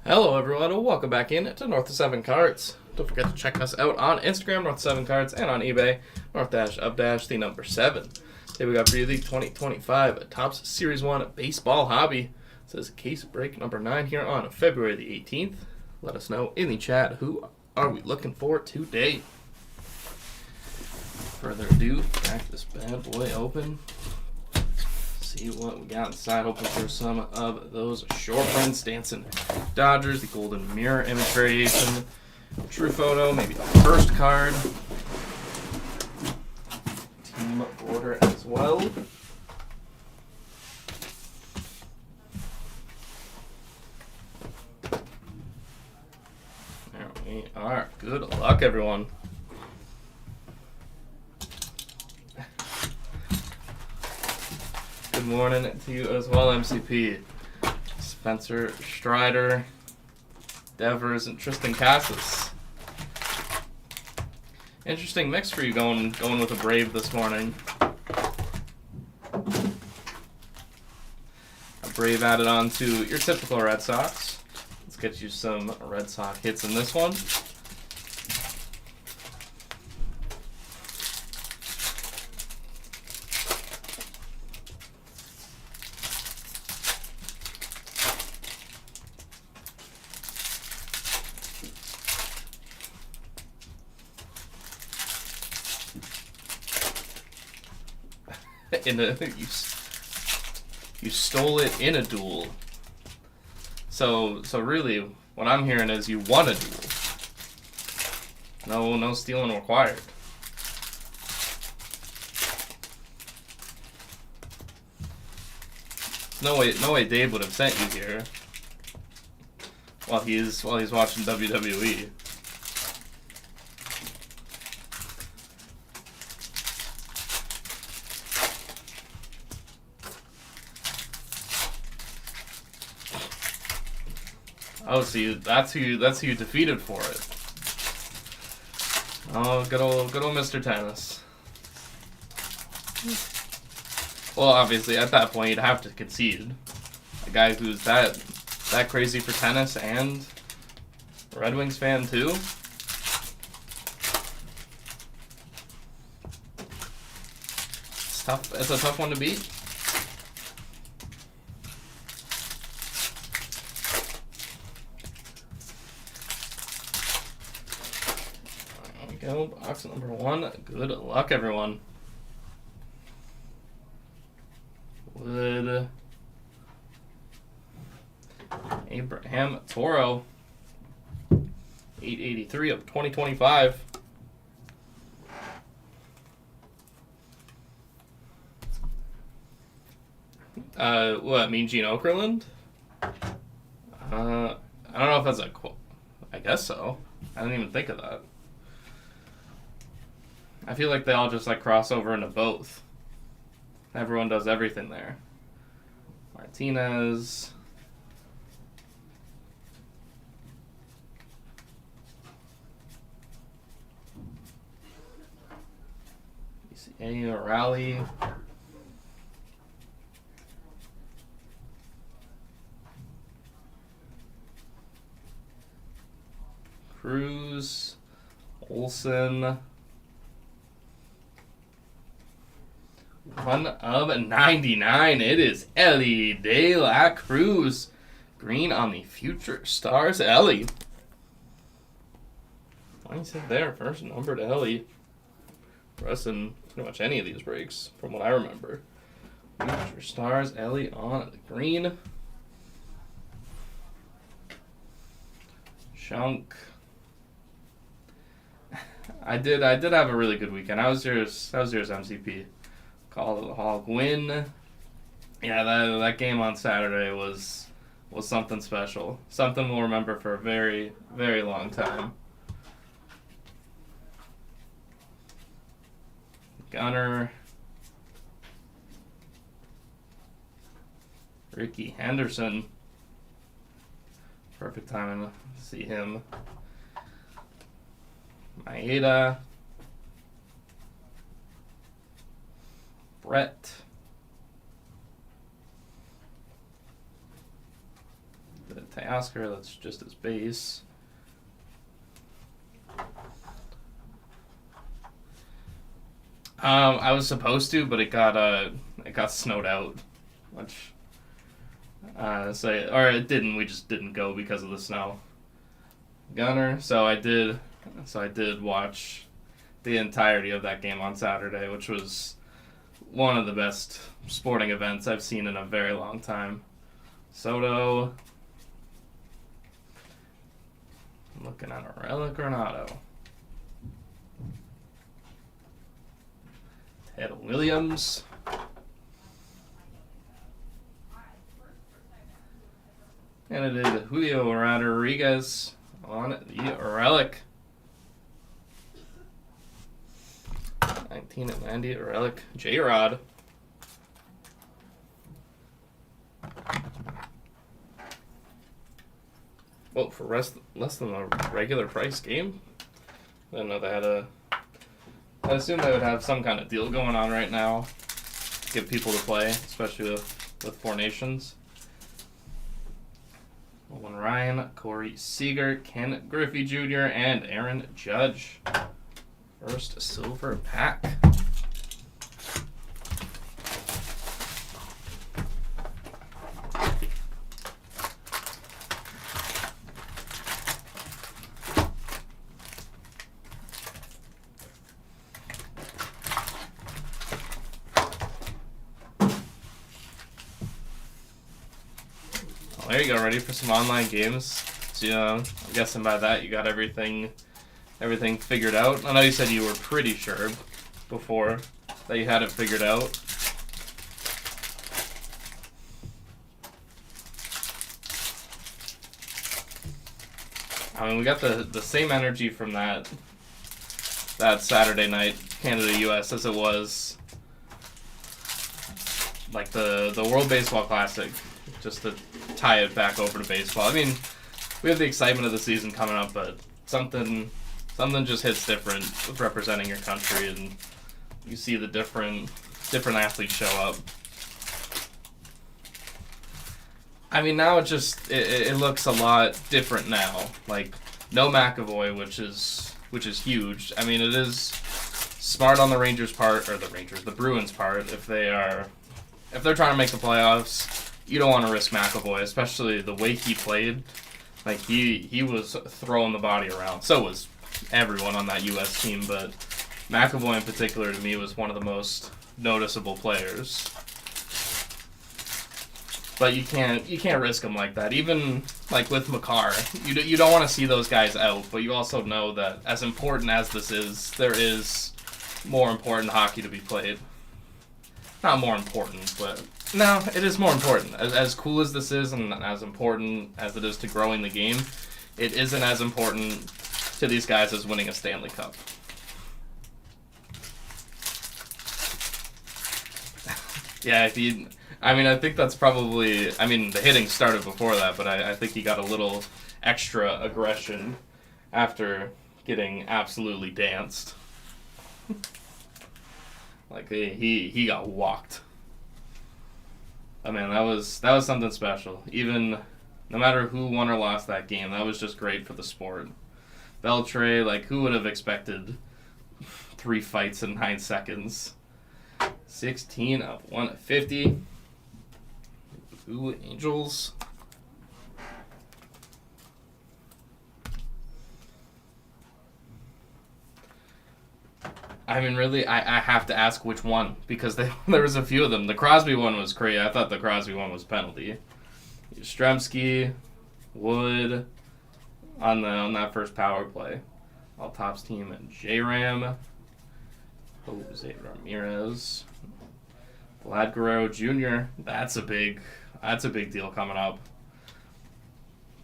Hello everyone and welcome back in to North of 7 Cards. Don't forget to check us out on Instagram, North of 7 Cards, and on eBay, North-Up- the number 7. Today we got for you the 2025 Topps Series 1 Baseball Hobby. It says case break number 9 here on February the 18th. Let us know in the chat who are we looking for today. Further ado, crack this bad boy open. See what we got inside. Hoping for some of those short prints. Dancing Dodgers, the golden mirror image variation, true photo, maybe the first card, team border as well. There we are. Good luck, everyone. Good morning to you as well, MCP. Spencer Strider, Devers, and Tristan Casas. Interesting mix for you going with a Brave this morning. A Brave added on to your typical Red Sox. Let's get you some Red Sox hits in this one. You stole it in a duel. So really, what I'm hearing is you won a duel. No stealing required. No way Dave would have sent you here while he's watching WWE. Oh, so that's who you defeated for it. Oh, good old Mr. Tennis. Well, obviously at that point you'd have to concede. A guy who's that crazy for tennis and a Red Wings fan too. It's tough. It's a tough one to beat. Go, box number 1. Good luck, everyone. Wood. Abraham Toro. 883 of 2025. What, Mean Gene Okerlund? I don't know if that's a quote. I guess so. I didn't even think of that. I feel like they all just cross over into both. Everyone does everything there. Martinez. ECA Rally. Cruz. Olsen. 1 of 99. It is Elly De La Cruz. Green on the Future Stars. Elly. Nice hit there. First number to Elly. For us in pretty much any of these breaks, from what I remember. Future Stars. Elly on the green. Chunk. I did have a really good weekend. How's yours, MCP? Call of the Hog win. Yeah, that game on Saturday was something special. Something we'll remember for a very, very long time. Gunner. Ricky Henderson. Perfect timing to see him. Maeda. Brett. Teoscar, that's just his base. I was supposed to, but it got snowed out, which or it didn't. We just didn't go because of the snow. Gunner. So I did watch the entirety of that game on Saturday, which was one of the best sporting events I've seen in a very long time. Soto. I'm looking at a relic or an auto. Ted Williams. And it is Julio Rodriguez on the relic. 19 at 90 relic. J-Rod. Well, for less than a regular price game? I didn't know they had I assume they would have some kind of deal going on right now. Give people to play, especially with Four Nations. Owen Ryan, Corey Seager, Ken Griffey Jr., and Aaron Judge. First silver pack. There you go, ready for some online games. So, I'm guessing by that you got everything figured out. I know you said you were pretty sure before that you had it figured out. I mean, we got the same energy from that Saturday night Canada-US as it was like the World Baseball Classic, just to tie it back over to baseball. I mean, we have the excitement of the season coming up, but something just hits different with representing your country, and you see the different athletes show up. I mean, now it looks a lot different now. Like, no McAvoy, which is huge. I mean, it is smart on the Rangers' part, or the Bruins' part, if they're trying to make the playoffs. You don't want to risk McAvoy, especially the way he played. Like, he was throwing the body around. So was everyone on that U.S. team, but McAvoy in particular, to me, was one of the most noticeable players. But you can't risk him like that. Even like with Makar, you don't want to see those guys out, but you also know that as important as this is, there is more important hockey to be played. Not more important, but no, it is more important. As cool as this is, and as important as it is to growing the game, it isn't as important to these guys as winning a Stanley Cup. Yeah, I think that's probably... I mean, the hitting started before that, but I think he got a little extra aggression after getting absolutely danced. Like, he got walked. I mean, that was something special. Even, no matter who won or lost that game, that was just great for the sport. Beltre, like, who would have expected 3 fights in 9 seconds? 16 of 150. Ooh, Angels. I mean, really, I have to ask which one, because there was a few of them. The Crosby one was crazy. I thought the Crosby one was penalty. Yastrzemski, Wood, on that first power play. All Tops team and J-Ram. Jose Ramirez. Vlad Guerrero Jr. That's a big deal coming up.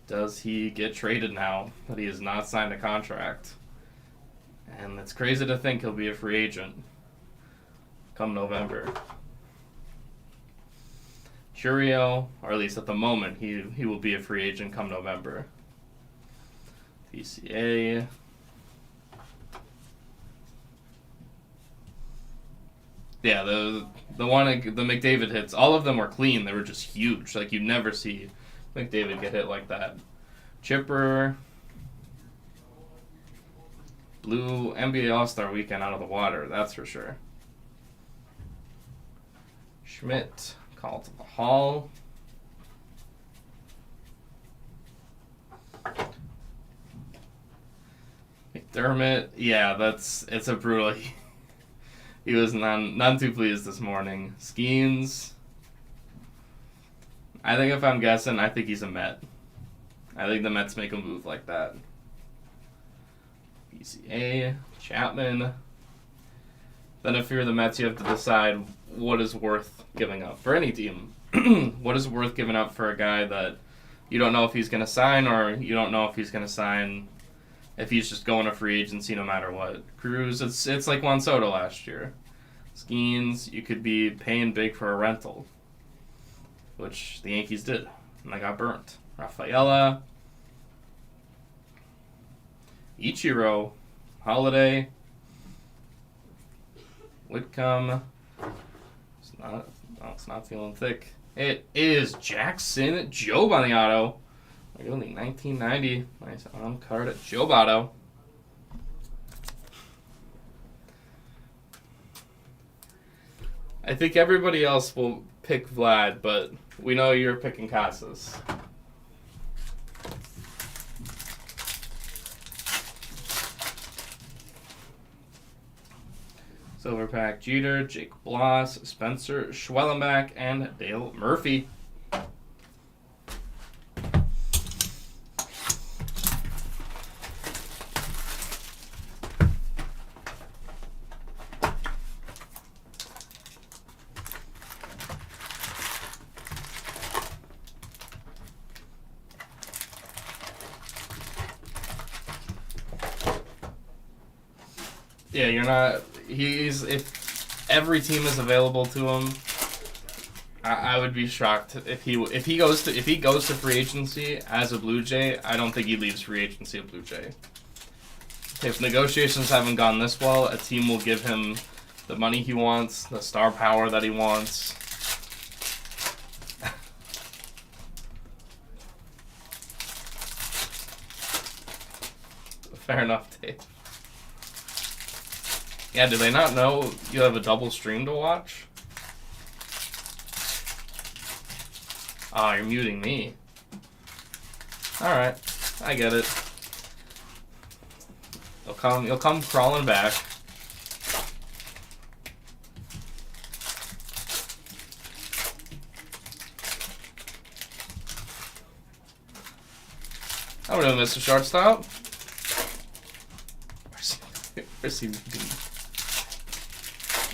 Does he get traded now that he has not signed a contract? And it's crazy to think he'll be a free agent come November. Churiel, or at least at the moment, he will be a free agent come November. PCA. Yeah, the McDavid hits, all of them were clean. They were just huge. Like, you never see McDavid get hit like that. Chipper blew NBA All-Star Weekend out of the water, that's for sure. Schmidt called to the Hall. McDermott, yeah, it's a brutal. He was none too pleased this morning. Skeens, I think if I'm guessing, I think he's a Met. I think the Mets make a move like that. BCA, Chapman. Then if you're the Mets, you have to decide what is worth giving up for any team. What is worth giving up for a guy that you don't know if he's going to sign, or you don't know if he's going to sign if he's just going to free agency no matter what. Cruz, it's like Juan Soto last year. Skeens, you could be paying big for a rental, which the Yankees did, and they got burnt. Rafaela, Ichiro, Holiday, Whitcomb. It's not feeling thick. It is Jackson Jobe on the auto. Like only 1990. Nice on card at Jobe auto. I think everybody else will pick Vlad, but we know you're picking Casas. Silverpack Jeter, Jake Bloss, Spencer Schwellenbach, and Dale Murphy. Yeah, you're not. If every team is available to him, I would be shocked if he goes to free agency as a Blue Jay. I don't think he leaves free agency a Blue Jay. If negotiations haven't gone this well, a team will give him the money he wants, the star power that he wants. Fair enough, Dave. Yeah, do they not know you have a double stream to watch? Oh, you're muting me. Alright, I get it. You'll come crawling back. How are we doing, Mr. Shortstop? Where's he muting?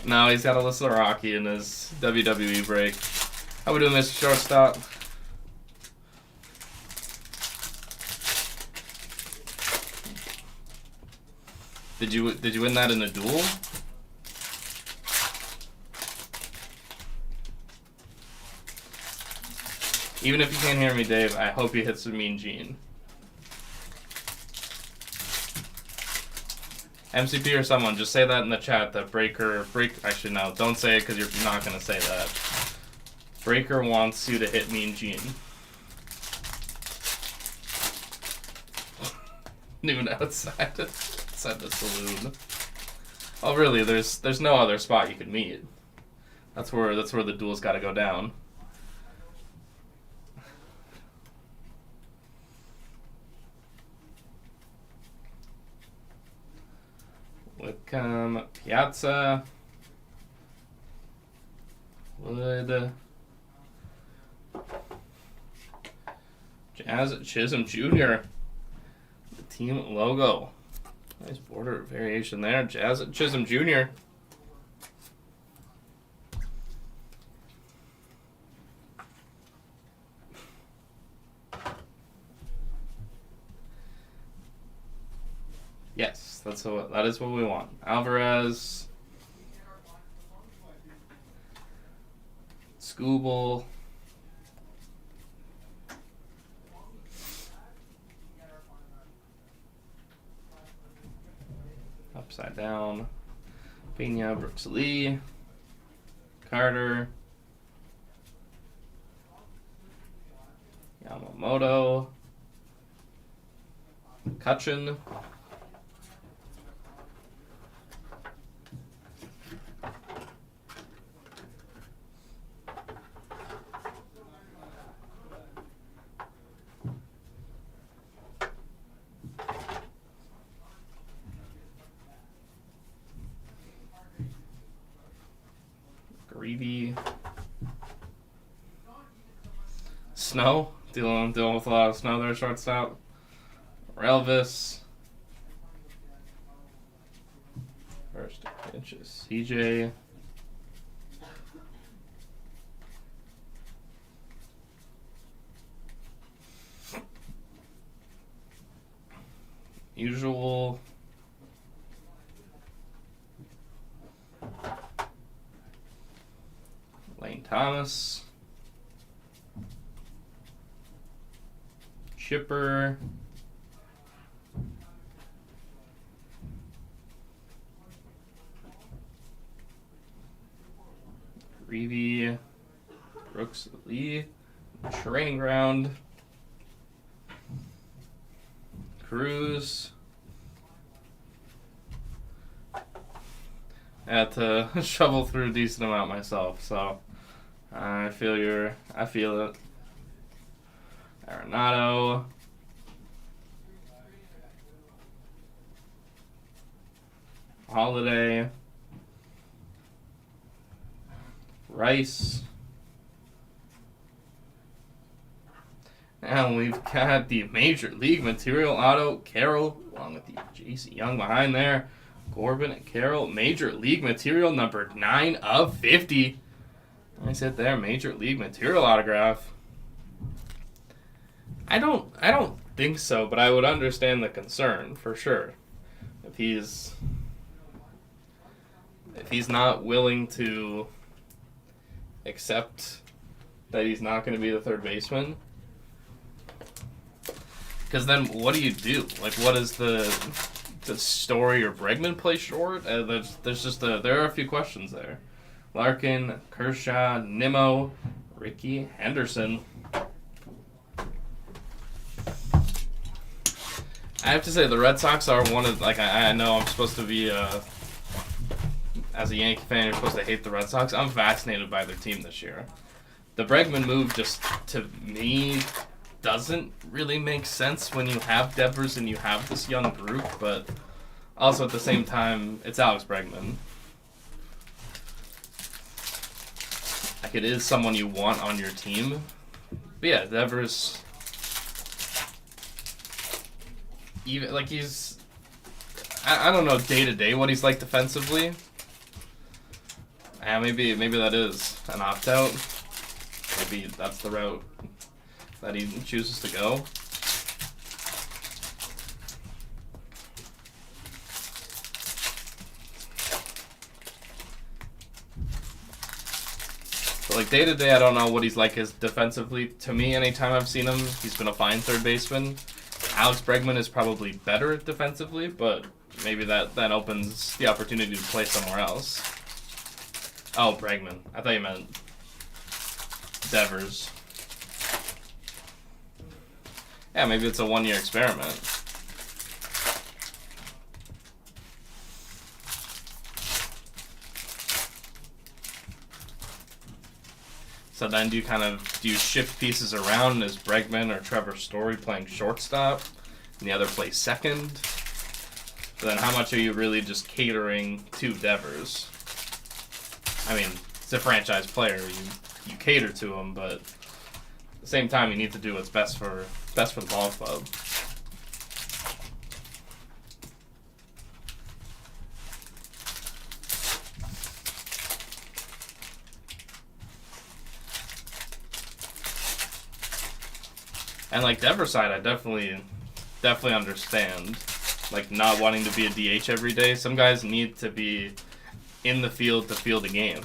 No, he's got to listen to Rocky in his WWE break. How we doing, Mr. Shortstop? Did you win that in a duel? Even if you can't hear me, Dave, I hope you hit some Mean Gene. MCP or someone, just say that in the chat that actually no, don't say it because you're not going to say that. Breaker wants you to hit Mean Gene. Noon outside the saloon. Oh really, there's no other spot you could meet. That's where the duel's gotta go down. Whitcomb, Piazza, Wood, Jazz Chisholm Jr. The team logo. Nice border variation there. Jazz Chisholm Jr. Yes, that is what we want. Alvarez, Scooble, upside down, Pena, Brooks Lee, Carter, Yamamoto. Yamamoto. Kutchin. Greedy. Snow. Dealing with a lot of snow there, shortstop. Relvis. First pitch is CJ. Usual. Lane Thomas. Chipper. Greavy. Brooks Lee. Training Ground. Cruz. I had to shovel through a decent amount myself, so I feel it. Arenado. Holiday. Rice. And we've got the Major League Material auto, Carroll, along with the JC Young behind there. Corbin and Carroll, Major League Material number 9 of 50. Nice hit there, Major League Material autograph. I don't think so, but I would understand the concern for sure. If he's not willing to accept that he's not going to be the third baseman, because then what do you do? Like, what is the Story or Bregman play short? There are a few questions there. Larkin, Kershaw, Nimmo, Ricky Henderson. I have to say the Red Sox are one of, like, I know I'm supposed to be as a Yankee fan, you're supposed to hate the Red Sox. I'm fascinated by their team this year. The Bregman move just, to me, doesn't really make sense when you have Devers and you have this young group, but also at the same time, it's Alex Bregman. Like, it is someone you want on your team. But yeah, Devers, even, like, he's, I don't know day to day what he's like defensively. Yeah, maybe that is an opt-out. Maybe that's the route that he chooses to go. But like day to day, I don't know what he's like as defensively. To me, anytime I've seen him, he's been a fine third baseman. Alex Bregman is probably better defensively, but maybe that opens the opportunity to play somewhere else. Oh, Bregman. I thought you meant Devers. Yeah, maybe it's a one-year experiment. So then do you shift pieces around? Is Bregman or Trevor Story playing shortstop and the other plays second? So then how much are you really just catering to Devers? I mean, it's a franchise player. You cater to him, but at the same time, you need to do what's best for the ball club. And like Devers' side, I definitely understand, like, not wanting to be a DH every day. Some guys need to be in the field to field a game.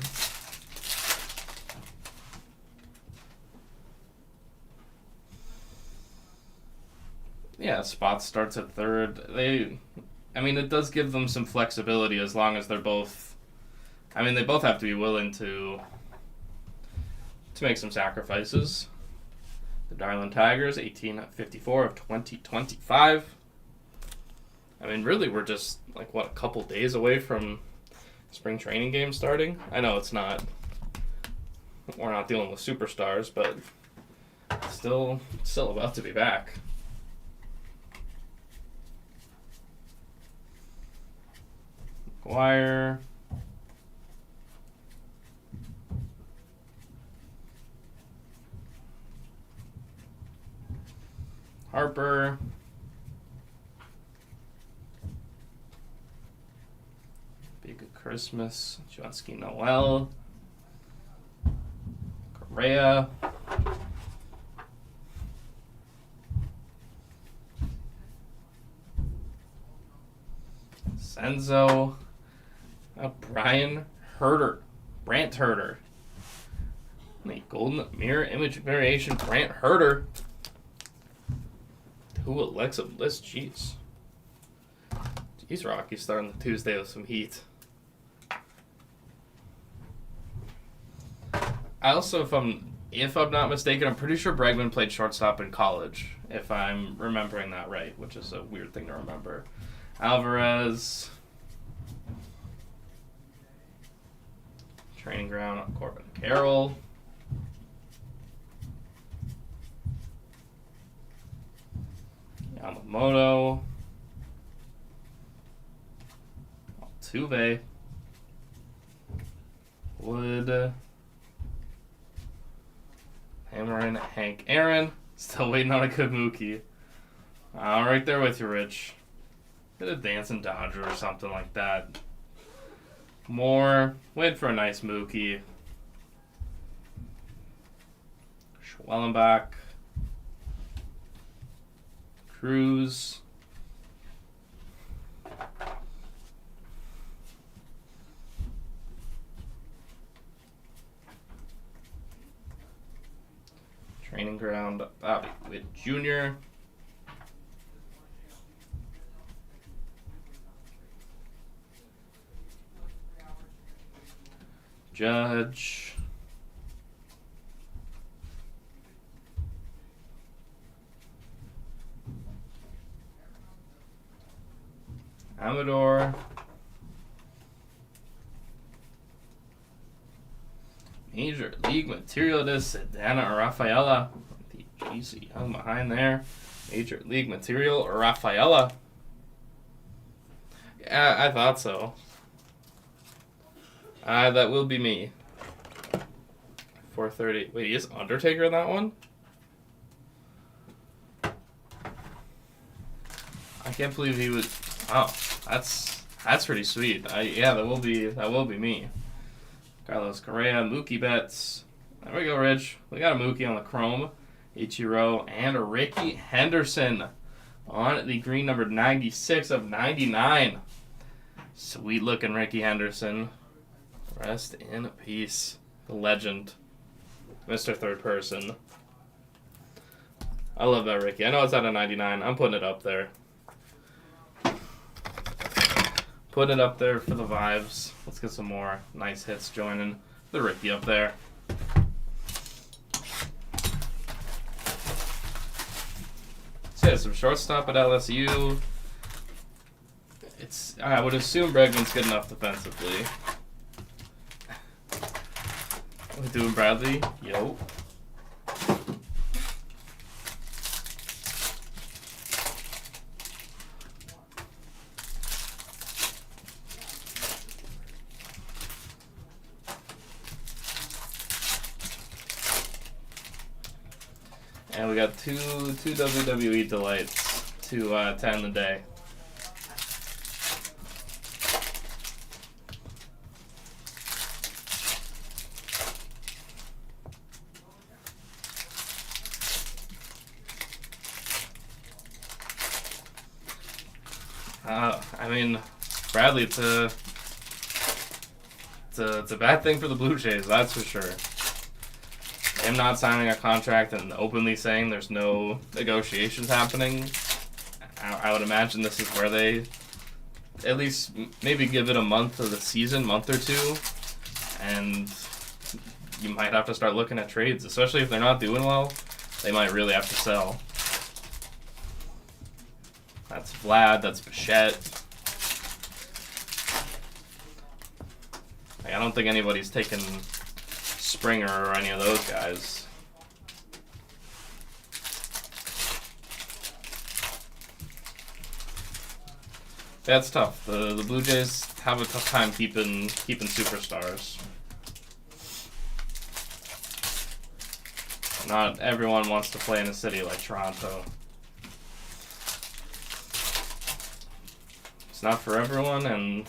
Yeah, Spot starts at third. It does give them some flexibility as long as they're both, they both have to be willing to make some sacrifices. The Darlin Tigers, 1854 of 2025. I mean, really, we're just, a couple days away from spring training games starting? I know it's not. We're not dealing with superstars, but still about to be back. McGuire. Harper. Big Christmas. Johnsky Noel. Correa. Senzo. Brian Herter. Brant Herter. The Golden Mirror Image Variation Brant Herter. Who Alexa Bliss? Jeez. Jeez, Rocky starting the Tuesday with some heat. I also, if I'm not mistaken, I'm pretty sure Bregman played shortstop in college, if I'm remembering that right, which is a weird thing to remember. Alvarez. Training ground on Corbin Carroll. Yamamoto. Altuve. Wood. Hammerin, Hank Aaron. Still waiting on a good Mookie. I'm right there with you, Rich. Get a dancing Dodger or something like that. More. Wait for a nice Mookie. Schwellenbach. Cruz. Training ground, Bobby Witt Jr. Judge. Amador. Major League Material to Sedana Rafaela. The GC Young behind there. Major League Material Rafaela. Yeah, I thought so. That will be me. 430. Wait, he is Undertaker in that one? I can't believe he was. Oh, that's pretty sweet. Yeah, that will be me. Carlos Correa, Mookie Betts. There we go, Rich. We got a Mookie on the chrome. Ichiro and Ricky Henderson on the green, number 96 of 99. Sweet looking Ricky Henderson. Rest in peace. The legend. Mr. Third Person. I love that Ricky. I know it's out of 99. I'm putting it up there. Put it up there for the vibes. Let's get some more nice hits joining the Ricky up there. So yeah, some shortstop at LSU. I would assume Bregman's good enough defensively. We doing Bradley? Yo. And we got two WWE delights to end the day. I mean, Bradley, it's a bad thing for the Blue Jays, that's for sure. Him not signing a contract and openly saying there's no negotiations happening, I would imagine this is where they at least maybe give it a month of the season, month or two, and you might have to start looking at trades, especially if they're not doing well. they might really have to sell. That's Vlad, that's Bichette. Like, I don't think anybody's taken Springer or any of those guys. That's tough. The Blue Jays have a tough time keeping superstars. Not everyone wants to play in a city like Toronto. It's not for everyone, and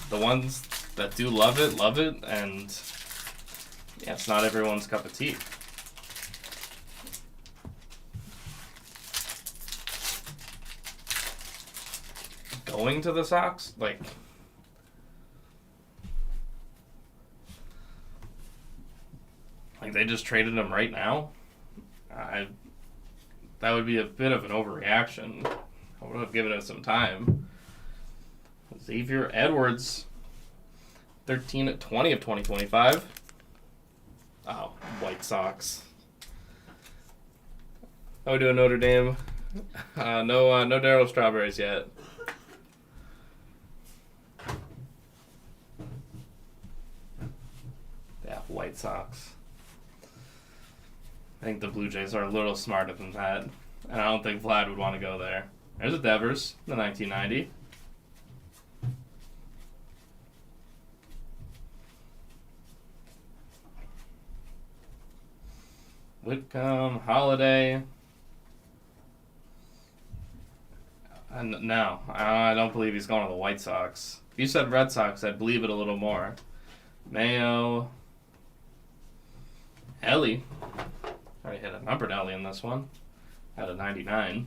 the ones that do love it, and yeah, it's not everyone's cup of tea. Going to the Sox? Like, they just traded him right now? That would be a bit of an overreaction. I would have given it some time. Xavier Edwards, 13-20 of 2025. Oh, White Sox. How we doing, Notre Dame? No Darryl Strawberries yet. Yeah, White Sox. I think the Blue Jays are a little smarter than that, and I don't think Vlad would want to go there. There's a Devers, the 1990. Whitcomb, Holiday. No, I don't believe he's going to the White Sox. If you said Red Sox, I'd believe it a little more. Mayo. Ellie. Already hit a numbered Ellie in this one. Had a 99.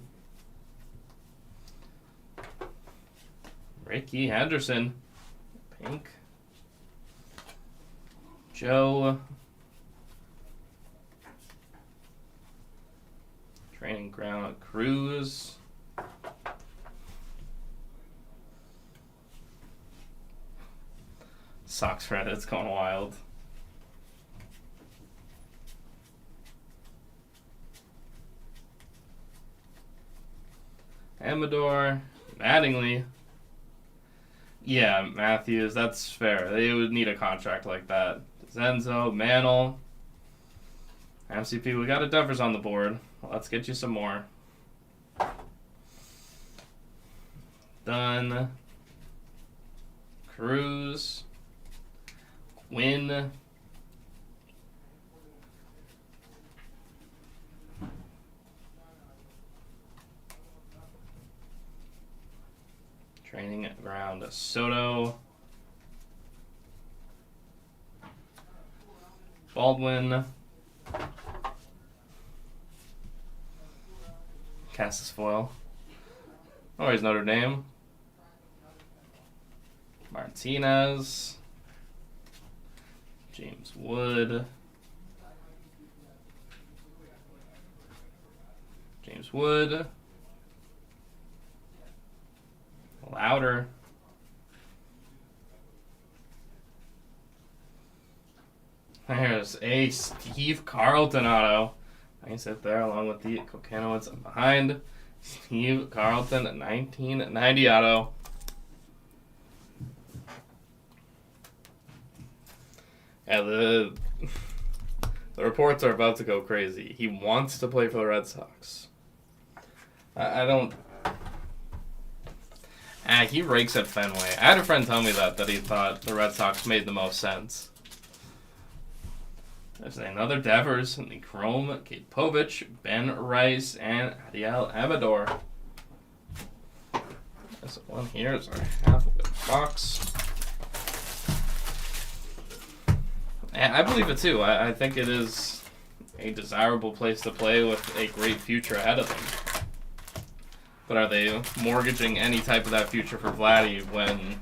Ricky Henderson. Pink. Joe. Training ground Cruz. Sox Reddit's going wild. Amador, Mattingly. Yeah, Matthews, that's fair. They would need a contract like that. Zenzo, Mantle. MCP, we got a Devers on the board. Let's get you some more. Dunn. Cruz. Quinn. Training ground Soto. Baldwin. Casasfoil. Always Notre Dame. Martinez. James Wood. James Wood. Louder. There's a Steve Carlton auto. Nice hit there, along with the Kokanowitz behind. Steve Carlton, 1990 auto. Yeah, the reports are about to go crazy. He wants to play for the Red Sox. I don't... he rakes at Fenway. I had a friend tell me that he thought the Red Sox made the most sense. There's another Devers in the Chrome, Kate Povich, Ben Rice, and Adiel Amador. This one here is our half of the box. And I believe it too. I think it is a desirable place to play with a great future ahead of them. But are they mortgaging any type of that future for Vladdy when,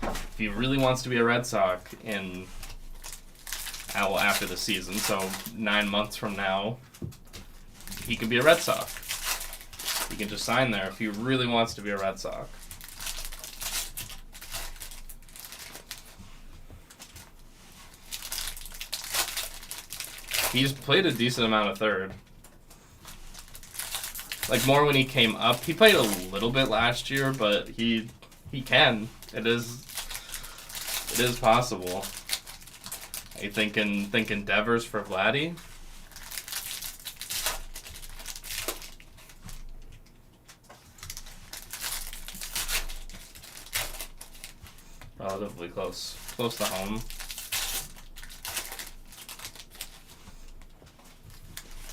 if he really wants to be a Red Sox in... well, after the season, so 9 months from now, he could be a Red Sox. He can just sign there if he really wants to be a Red Sox. He's played a decent amount of third. Like, more when he came up. He played a little bit last year, but he can. It is possible. Are you thinking Devers for Vladdy? Relatively close to home.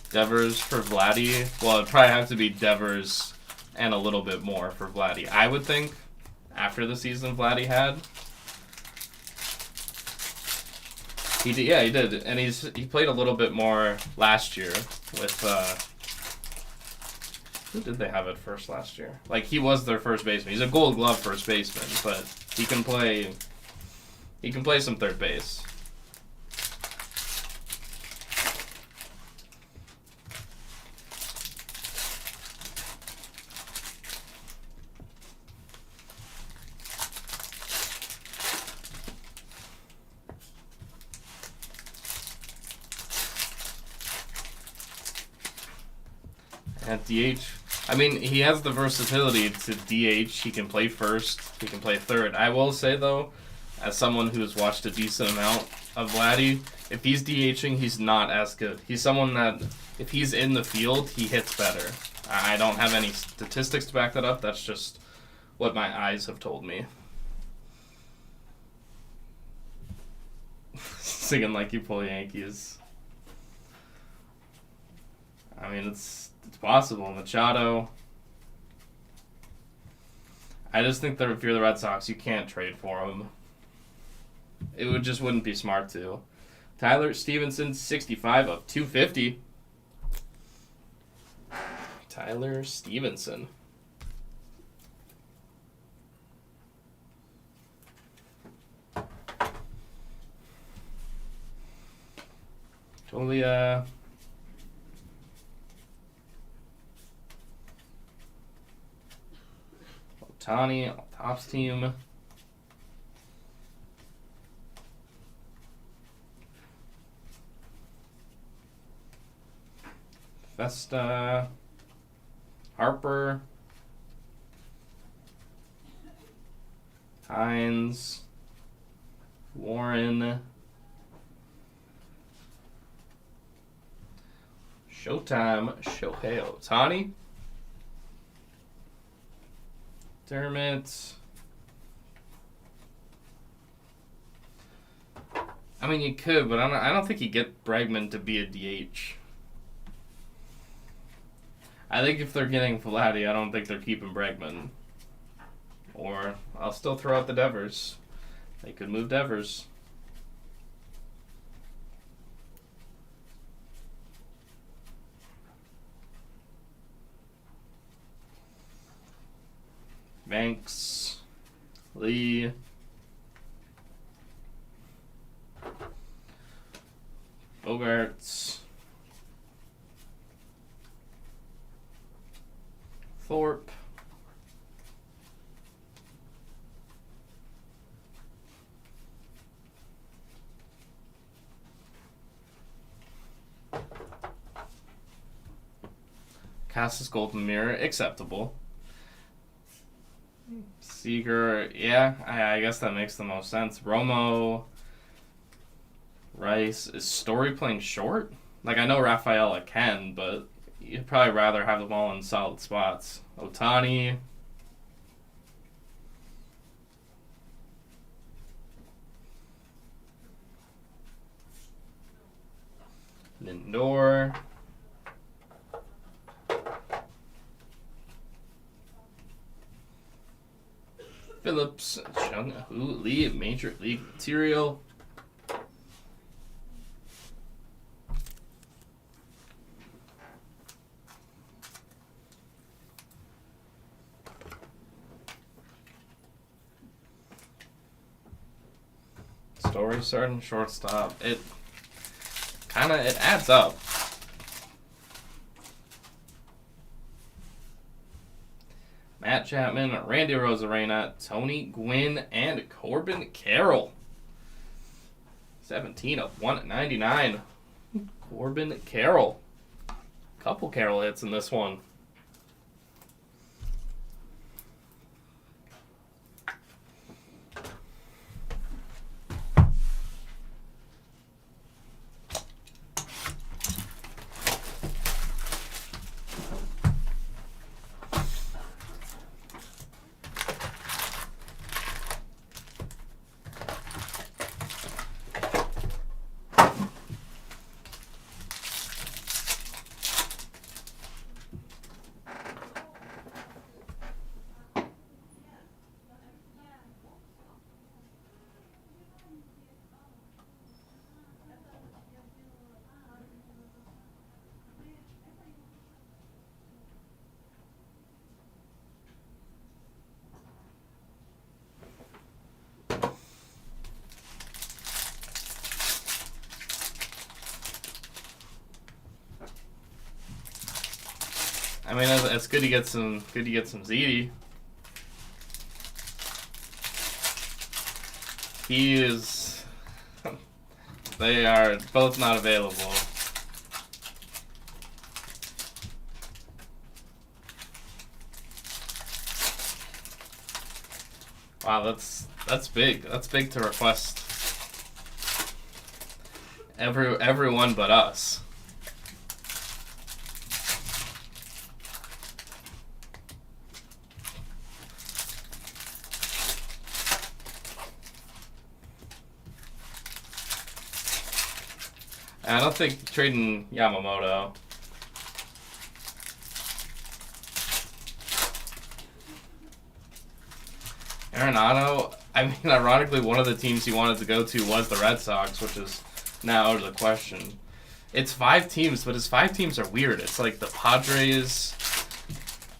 Devers for Vladdy. Well, it'd probably have to be Devers and a little bit more for Vladdy, I would think, after the season Vladdy had. He did, and he played a little bit more last year with who did they have at first last year? Like, he was their first baseman. He's a Gold Glove first baseman, but he can play some third base. At DH, I mean, he has the versatility to DH. He can play first. He can play third. I will say, though, as someone who's watched a decent amount of Vladdy, if he's DHing, he's not as good. He's someone that, if he's in the field, he hits better. I don't have any statistics to back that up. That's just what my eyes have told me. Singing like you pull Yankees. I mean, it's possible. Machado. I just think that if you're the Red Sox, you can't trade for him. It wouldn't be smart to. Tyler Stevenson, 65 of 250. Tyler Stevenson. Totally, Ohtani, Topps team. Festa. Harper. Hines. Warren. Showtime. Shohei Ohtani. Dermot. I mean, you could, but I don't think you get Bregman to be a DH. I think if they're getting Vladdy, I don't think they're keeping Bregman. Or I'll still throw out the Devers. They could move Devers. Banks, Lee, Bogarts, Thorpe, Cassis Golden Mirror, acceptable. Seager, yeah, I guess that makes the most sense. Romo, Rice, is Story playing short? Like, I know Rafaela can, but you'd probably rather have them all in solid spots. Ohtani. Lindor. Phillips, Chung-Hoo Lee, Major League Material. Story starting shortstop. It adds up. Matt Chapman, Randy Arozarena, Tony Gwynn, and Corbin Carroll. 17 of 199. Corbin Carroll. Couple Carroll hits in this one. I mean, it's good to get some ZD. He is. They are both not available. Wow, that's big. That's big to request. Everyone but us. I don't think trading Yamamoto. Arenado, I mean, ironically, one of the teams he wanted to go to was the Red Sox, which is now out of the question. It's 5 teams, but his 5 teams are weird. It's like the Padres,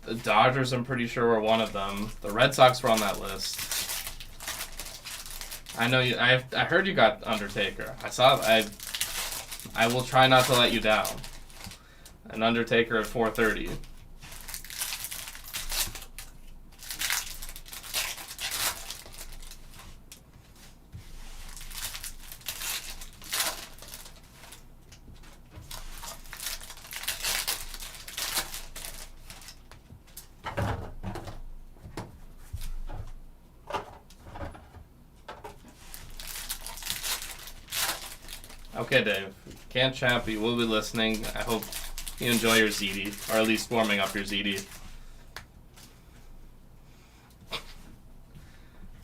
the Dodgers, I'm pretty sure were one of them. The Red Sox were on that list. I know you. I heard you got Undertaker. I will try not to let you down. An Undertaker at 430. Okay, Dave. Can't chat, but you will be listening. I hope you enjoy your ZD, or at least warming up your ZD.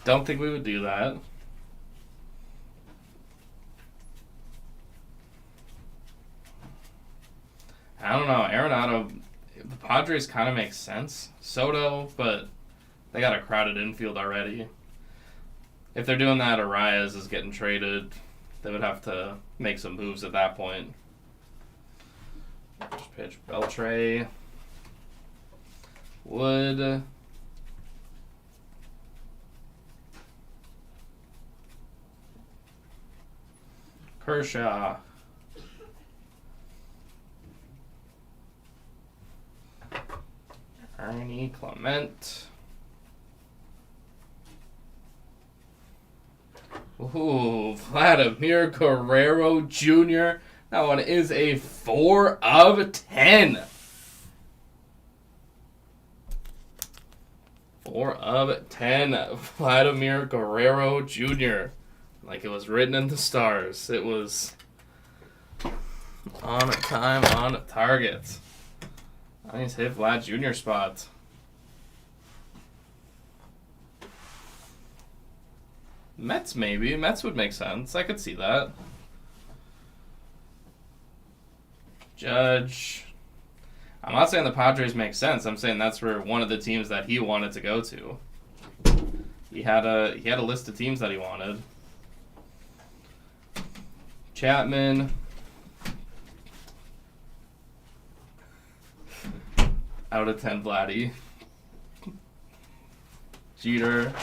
Don't think we would do that. I don't know. Arenado, the Padres kind of makes sense. Soto, but they got a crowded infield already. If they're doing that, Arias is getting traded. They would have to make some moves at that point. Just pitch Beltre. Wood. Kershaw. Ernie Clement. Ooh, Vladimir Guerrero Jr. That one is a 4 of 10. 4 of 10. Vladimir Guerrero Jr. Like it was written in the stars. It was on time, on target. Nice hit, Vlad Jr. spot. Mets, maybe. Mets would make sense. I could see that. Judge. I'm not saying the Padres make sense. I'm saying that's where one of the teams that he wanted to go to. He had a list of teams that he wanted. Chapman. Out of 10, Vladdy. Jeter.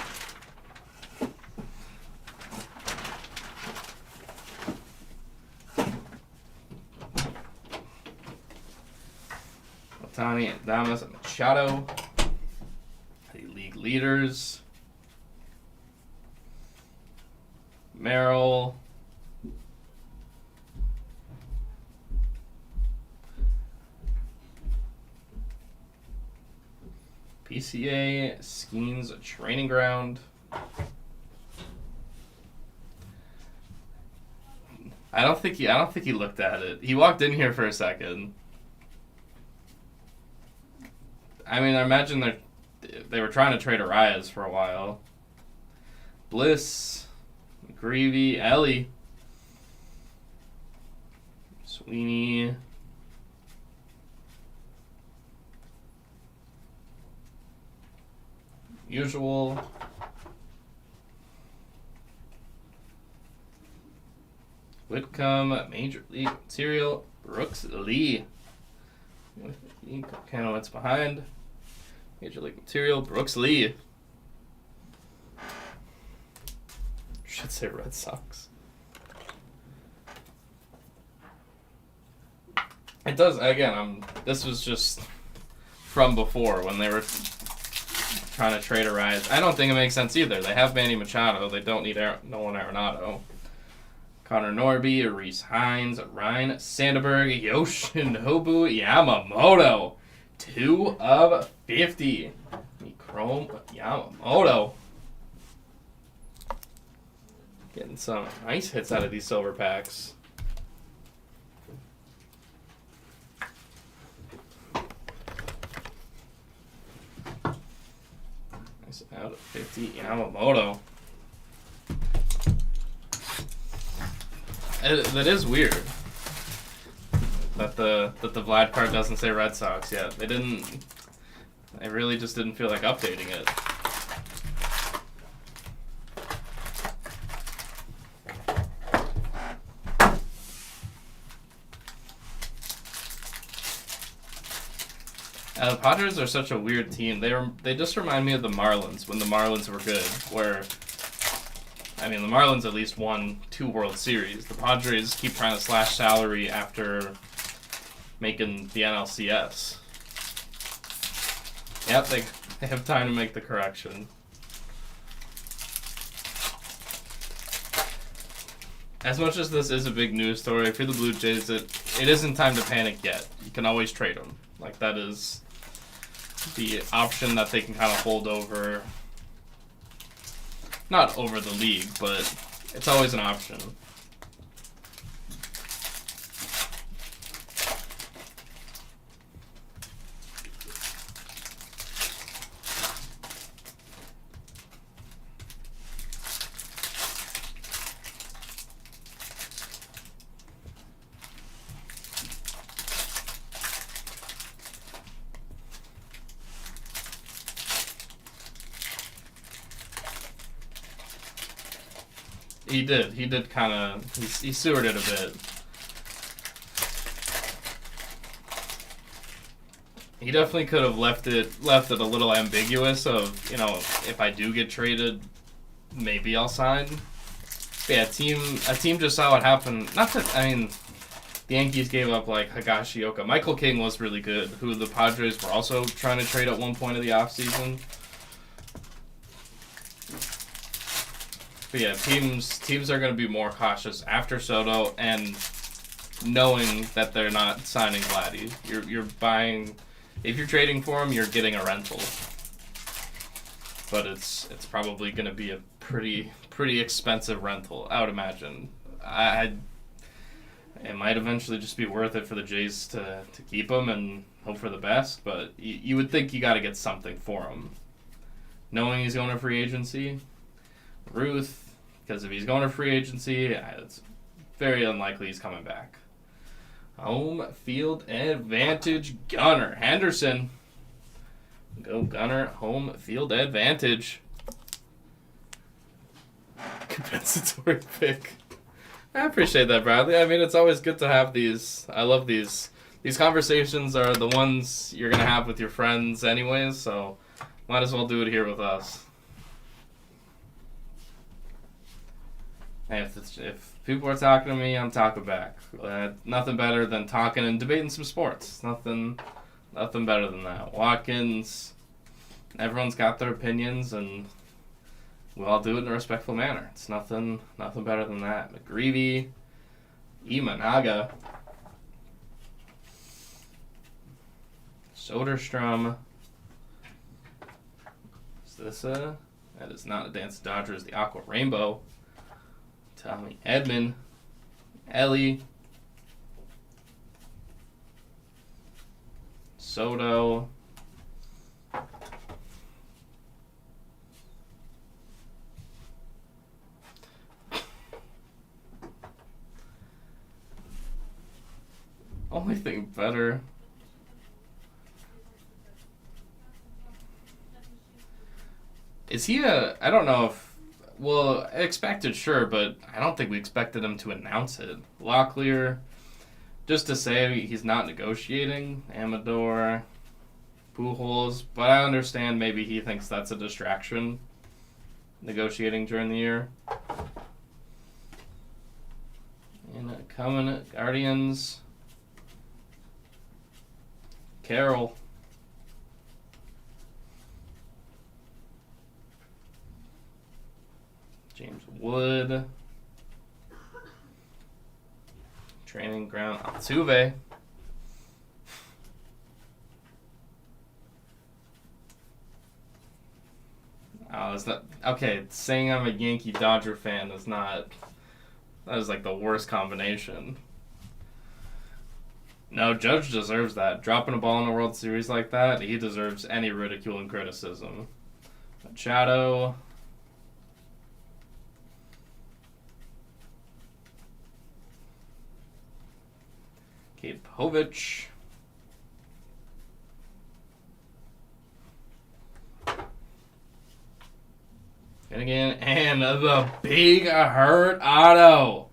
Ohtani, Damas, and Machado. The league leaders. Merrill. PCA, Skeens Training Ground. I don't think he looked at it. He walked in here for a second. I mean, I imagine they were trying to trade Arias for a while. Bliss, McGreevy, Ellie, Sweeney. Usual. Whitcomb, Major League Material, Brooks Lee. Kind of what's behind. Major League Material, Brooks Lee. Should say Red Sox. It does, again, this was just from before when they were trying to trade Arraez. I don't think it makes sense either. They have Manny Machado. They don't need Nolan Arenado. Connor Norby, Reese Hines, Ryan Sandberg, Yoshinobu Yamamoto. 2 of 50. Chrome Yamamoto. Getting some nice hits out of these silver packs. Nice out of 50 Yamamoto. That is weird that the Vlad card doesn't say Red Sox yet. They really just didn't feel like updating it. The Padres are such a weird team. They just remind me of the Marlins when the Marlins were good. Where, I mean, the Marlins at least won 2 World Series. The Padres keep trying to slash salary after making the NLCS. Yep, they have time to make the correction. As much as this is a big news story for the Blue Jays, it isn't time to panic yet. You can always trade them. Like, that is the option that they can kind of hold over. Not over the league, but it's always an option. He did kind of, he sewered it a bit. He definitely could have left it a little ambiguous of, you know, if I do get traded, maybe I'll sign. But yeah, a team just saw what happened. Not that, I mean, the Yankees gave up like Higashioka. Michael King was really good, who the Padres were also trying to trade at one point of the offseason. But yeah, teams are going to be more cautious after Soto and knowing that they're not signing Vladdy. You're buying, if you're trading for him, you're getting a rental. But it's probably going to be a pretty expensive rental, I would imagine. It might eventually just be worth it for the Jays to keep him and hope for the best, but you would think you got to get something for him. Knowing he's going to free agency, Ruth, because if he's going to free agency, it's very unlikely he's coming back. Home field advantage, Gunnar Henderson. Go Gunnar, home field advantage. Compensatory pick. I appreciate that, Bradley. I mean, it's always good to have these. I love these. These conversations are the ones you're going to have with your friends anyways, so might as well do it here with us. Hey, if people are talking to me, I'm talking back. Nothing better than talking and debating some sports. Nothing better than that. Watkins, everyone's got their opinions, and we all do it in a respectful manner. It's nothing better than that. McGreevy, Imanaga, Soderstrom. Is this that is not a Dance of Dodgers, the Aqua Rainbow. Tommy Edman, Ellie, Soto, only thing better. Is he I don't know if, well, expected, sure, but I don't think we expected him to announce it. Locklear, just to say he's not negotiating. Amador, Pujols, but I understand maybe he thinks that's a distraction, negotiating during the year. And coming Guardians, Carroll, Wood. Training ground. Altuve. Oh, is that okay? Saying I'm a Yankee Dodger fan is not. That is like the worst combination. No, Judge deserves that. Dropping a ball in a World Series like that, he deserves any ridicule and criticism. Machado. Kate Povich. And again, and the big hurt auto.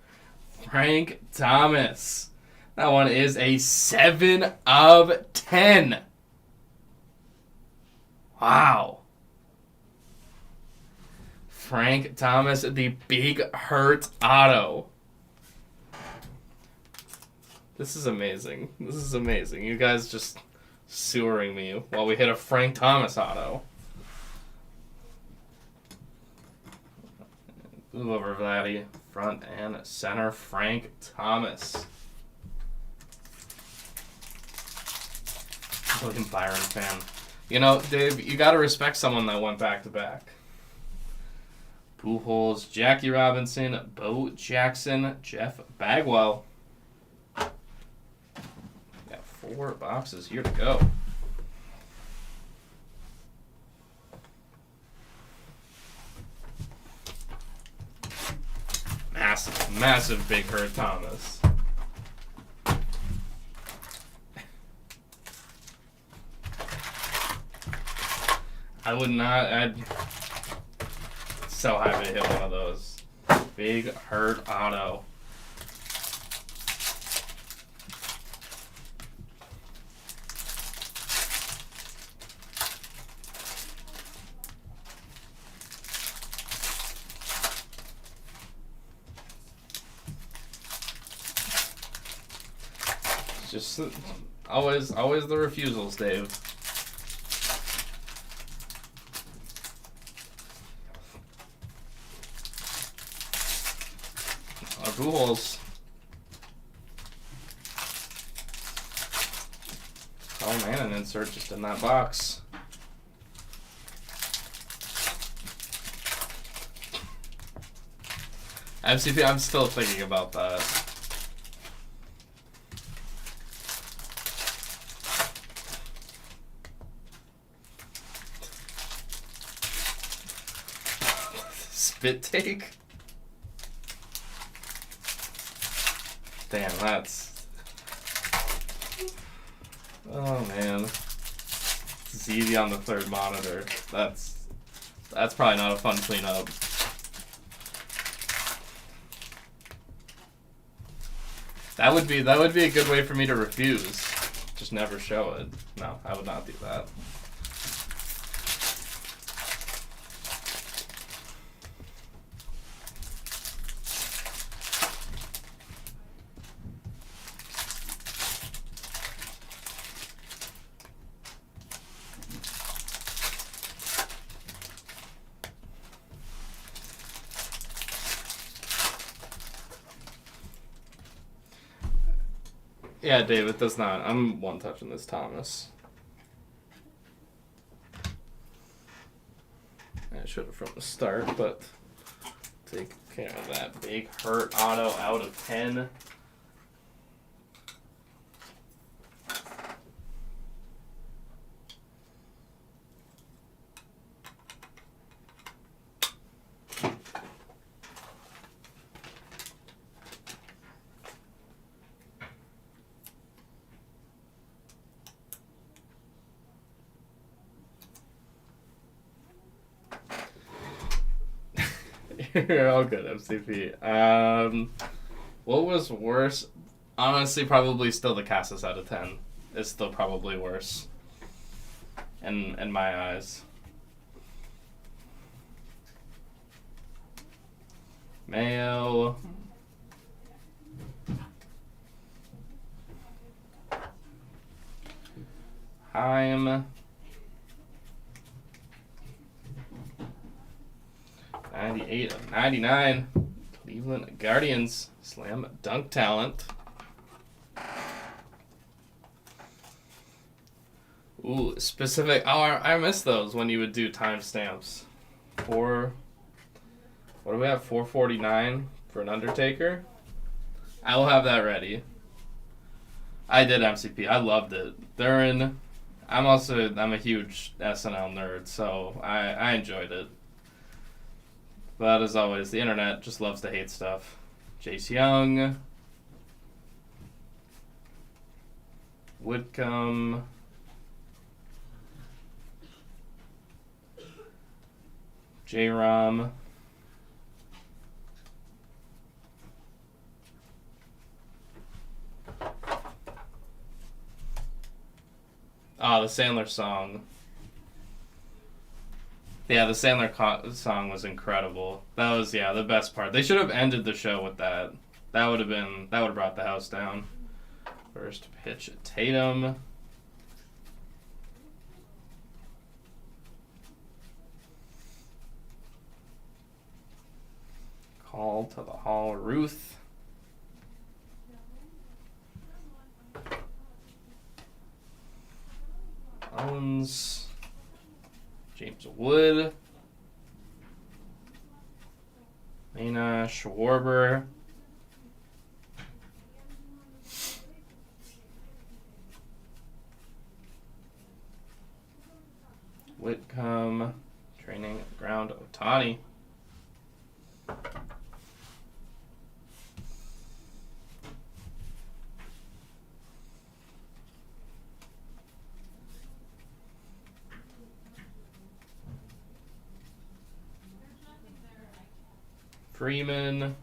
Frank Thomas. That one is a 7 of 10. Wow. Frank Thomas, the big hurt auto. This is amazing. This is amazing. You guys just sewering me while we hit a Frank Thomas auto. Blue over Vladdy, front and center, Frank Thomas. William Byron fan. You know, Dave, you got to respect someone that went back-to-back. Pujols, Jackie Robinson, Bo Jackson, Jeff Bagwell. Got 4 boxes here to go. Massive, massive big hurt Thomas. I would not. I'd so happy to hit one of those. Big hurt auto. Just always the refusals, Dave. Pujols. Oh man, an insert just in that box. MCP, I'm still thinking about that. Spit take? Damn, that's... Oh, man. It's easy on the third monitor. That's probably not a fun cleanup. That would be a good way for me to refuse. Just never show it. No, I would not do that. Yeah, Dave, it does not. I'm one touching this Thomas. I should have from the start, but take care of that. Big hurt auto out of 10. You're all good, MCP. What was worse? Honestly, probably still the Casas out of 10. It's still probably worse. In my eyes. Mayo. Heim. 98 of 99. Cleveland Guardians. Slam dunk talent. Ooh, specific. Oh, I miss those when you would do timestamps. What do we have? 449 for an Undertaker. I will have that ready. I did MCP. I loved it. I'm a huge SNL nerd, so I enjoyed it. But as always, the internet just loves to hate stuff. Jace Young. Whitcomb. J-Rom. Oh, the Sandler song. Yeah, the Sandler song was incredible. That was, the best part. They should have ended the show with that. That would have brought the house down. First pitch at Tatum. Call to the Hall, Ruth. Owens. James Wood. Lena Schwarber. Whitcomb. Training ground Otani. Freeman.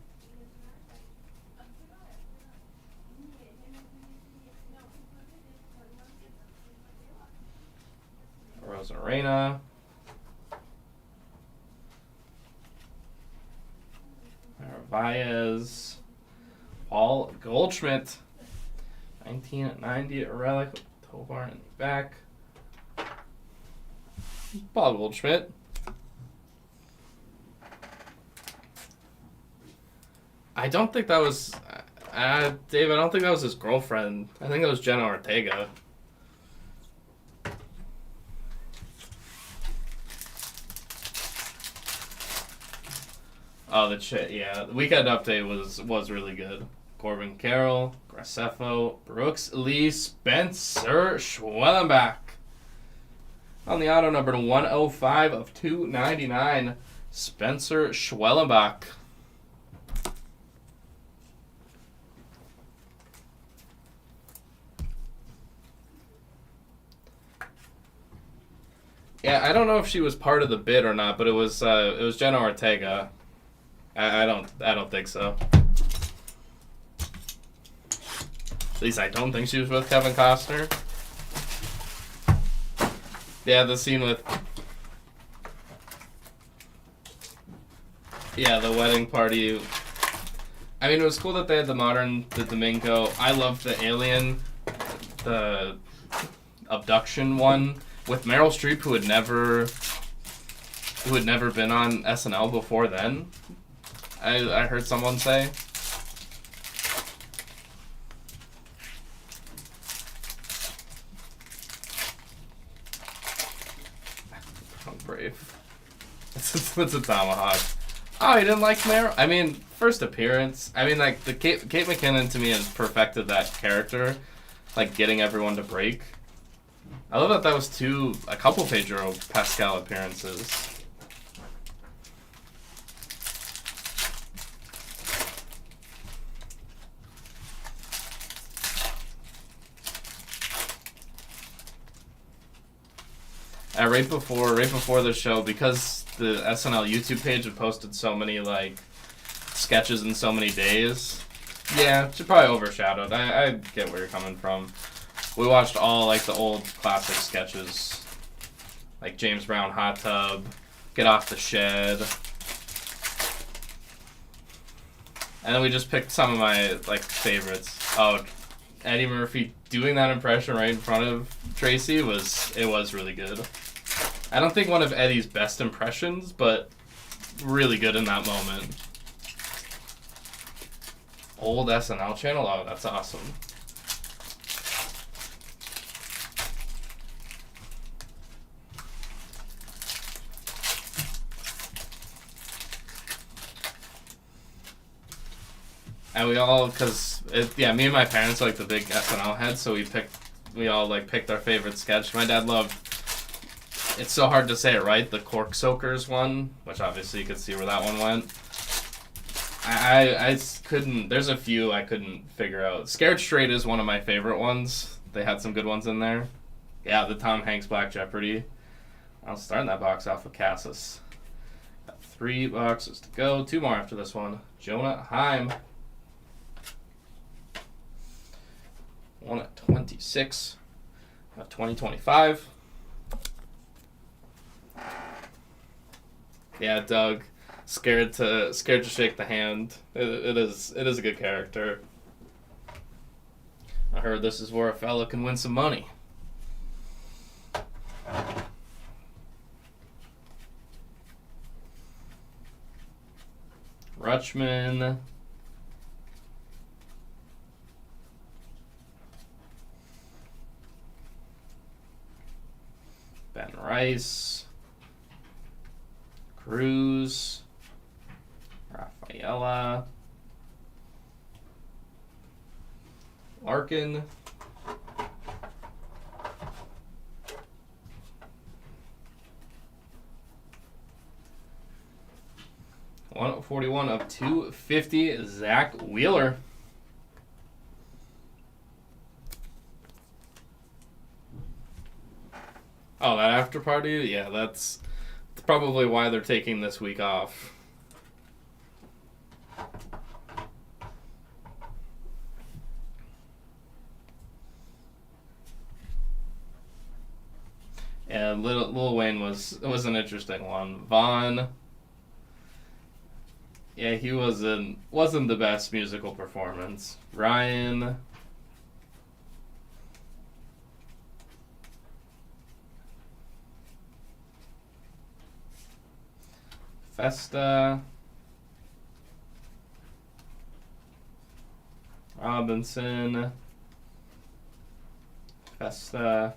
Rosarena. Narvaez. Paul Goldschmidt. 1990 relic with Tovar in the back. Paul Goldschmidt. I don't think that was... Dave, I don't think that was his girlfriend. I think that was Jenna Ortega. Oh, the the Weekend Update was really good. Corbin Carroll, Graceffo, Brooks Lee, Spencer Schwellenbach. On the auto, number 105 of 299, Spencer Schwellenbach. Yeah, I don't know if she was part of the bid or not, but it was Jenna Ortega. I don't think so. At least I don't think she was with Kevin Costner. Yeah, the scene with... Yeah, the wedding party. I mean, it was cool that they had the Domingo. I loved the Alien, the abduction one with Meryl Streep, who had never been on SNL before then. I heard someone say. I'm brave. It's a tomahawk. Oh, you didn't like Meryl? I mean, first appearance. I mean, like, the Kate McKinnon to me has perfected that character, like getting everyone to break. I love that was a couple Pedro Pascal appearances. Right before the show, because the SNL YouTube page had posted so many like sketches in so many days. Yeah, she probably overshadowed. I get where you're coming from. We watched all like the old classic sketches, like James Brown Hot Tub, Get Off the Shed, and then we just picked some of my like favorites. Oh, Eddie Murphy doing that impression right in front of Tracy was really good. I don't think one of Eddie's best impressions, but really good in that moment. Old SNL channel? Oh, that's awesome. And we all, me and my parents are like the big SNL heads, so we all like picked our favorite sketch. My dad loved, it's so hard to say it right, the Cork Soakers one, which obviously you could see where that one went. I couldn't, there's a few I couldn't figure out. Scared Straight is one of my favorite ones. They had some good ones in there. Yeah, the Tom Hanks Black Jeopardy. I'll start that box off with Cassis. Got 3 boxes to go. 2 more after this one. Jonah Heim. 1 at 26. 2025. Yeah, Doug. Scared to shake the hand. It is a good character. I heard this is where a fella can win some money. Rutschman. Ben Rice. Cruz. Rafaela. Larkin. $141 of $250. Zach Wheeler. Oh, that after party? Yeah, that's probably why they're taking this week off. Yeah, Lil Wayne was an interesting one. Vaughn. Yeah, he wasn't the best musical performance. Ryan. Festa. Robinson. Festa.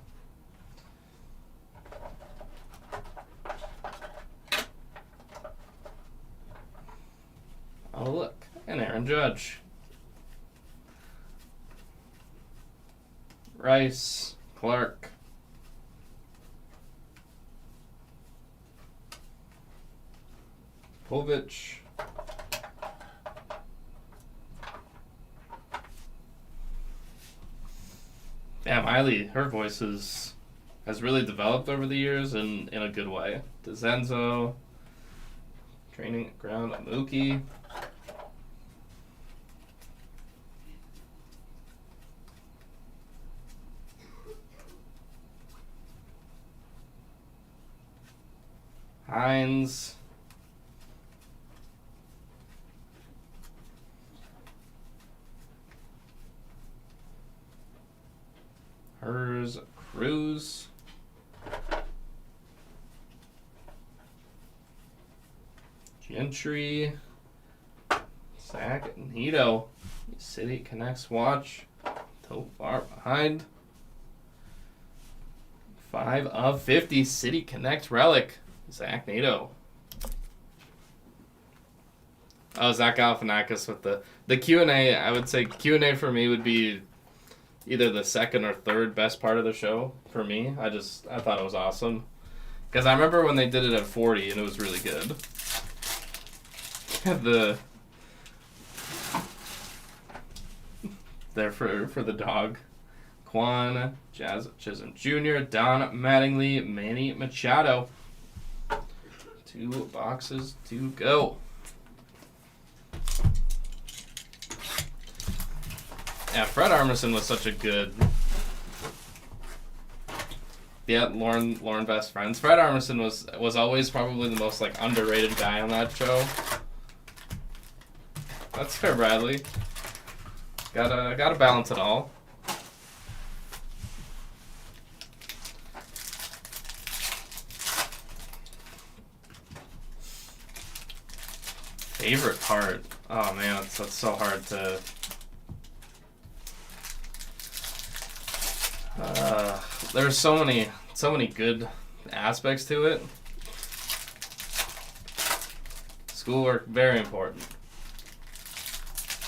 Oh, look. And Aaron Judge. Rice. Clark. Povich. Yeah, Miley, her voice has really developed over the years in a good way. DeZenzo. Training ground. Mookie. Hines. Hers. Cruz. Gentry. Zach Nito. City Connects watch. So far behind. 5 of 50. City Connect relic. Zach Nato. Oh, Zach Galifianakis with the Q&A. I would say Q&A for me would be either the second or third best part of the show for me. I thought it was awesome. Because I remember when they did it at 40 and it was really good. There for the dog. Quan, Jazz Chisholm Jr., Don Mattingly, Manny Machado. 2 boxes to go. Yeah, Fred Armisen was such a good. Yeah, Lauren Best Friends. Fred Armisen was always probably the most like underrated guy on that show. That's fair, Bradley. Gotta balance it all. Favorite part? Oh man, that's so hard to. There's so many good aspects to it. Schoolwork, very important.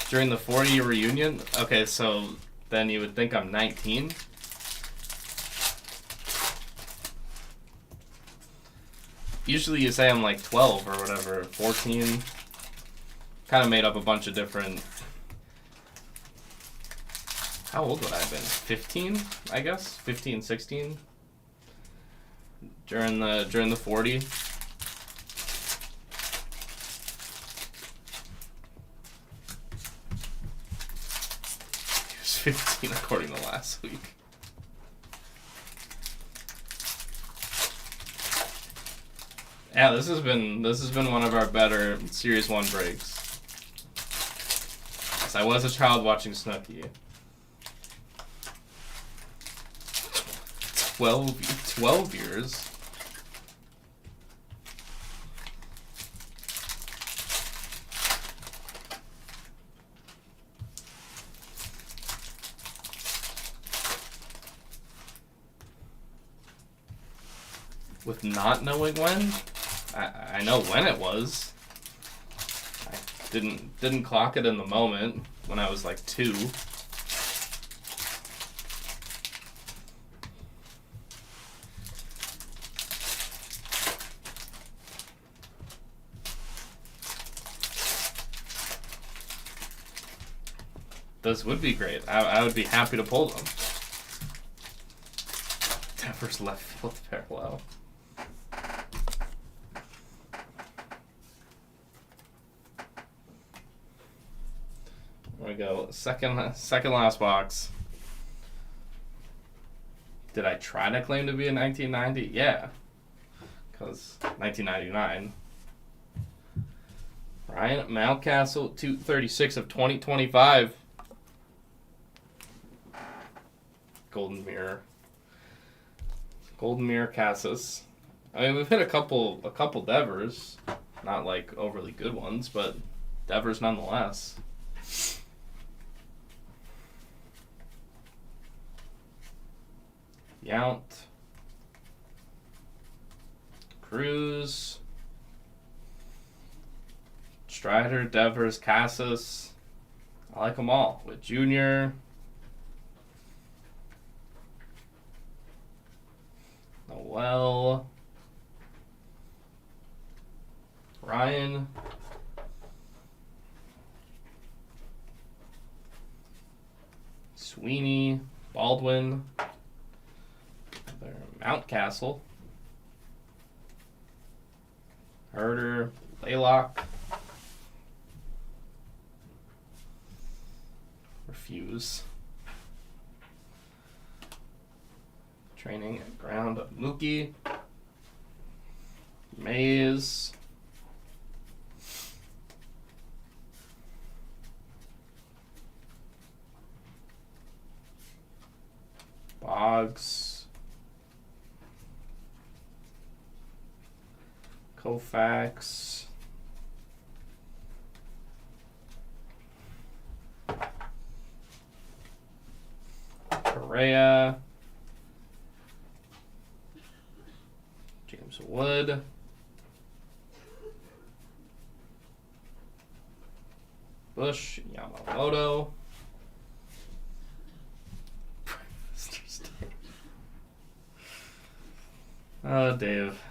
During the 40 reunion, okay, so then you would think I'm 19. Usually you say I'm like 12 or whatever, 14. Kind of made up a bunch of different. How old would I have been? 15, I guess? 15, 16? During the 40. He was 15 according to last week. Yeah, this has been one of our better Series 1 breaks. Yes, I was a child watching Snooki. 12 years. With not knowing when? I know when it was. I didn't clock it in the moment when I was like 2. Those would be great. I would be happy to pull them. Devers left field parallel. There we go. Second last box. Did I try to claim to be in 1990? Yeah. Because 1999. Ryan Mountcastle, 236 of 2025. Golden Mirror. Golden Mirror Cassis. I mean, we've hit a couple Devers. Not like overly good ones, but Devers nonetheless. Yount. Cruz. Strider, Devers, Cassis. I like them all. With Junior. Noel. Ryan. Sweeney. Baldwin. Mountcastle. Herder. Laylock. Refuse. Training at ground. Mookie. Mays. Boggs. Koufax. Correa. James Wood. Bush. Yamamoto. Oh, Dave.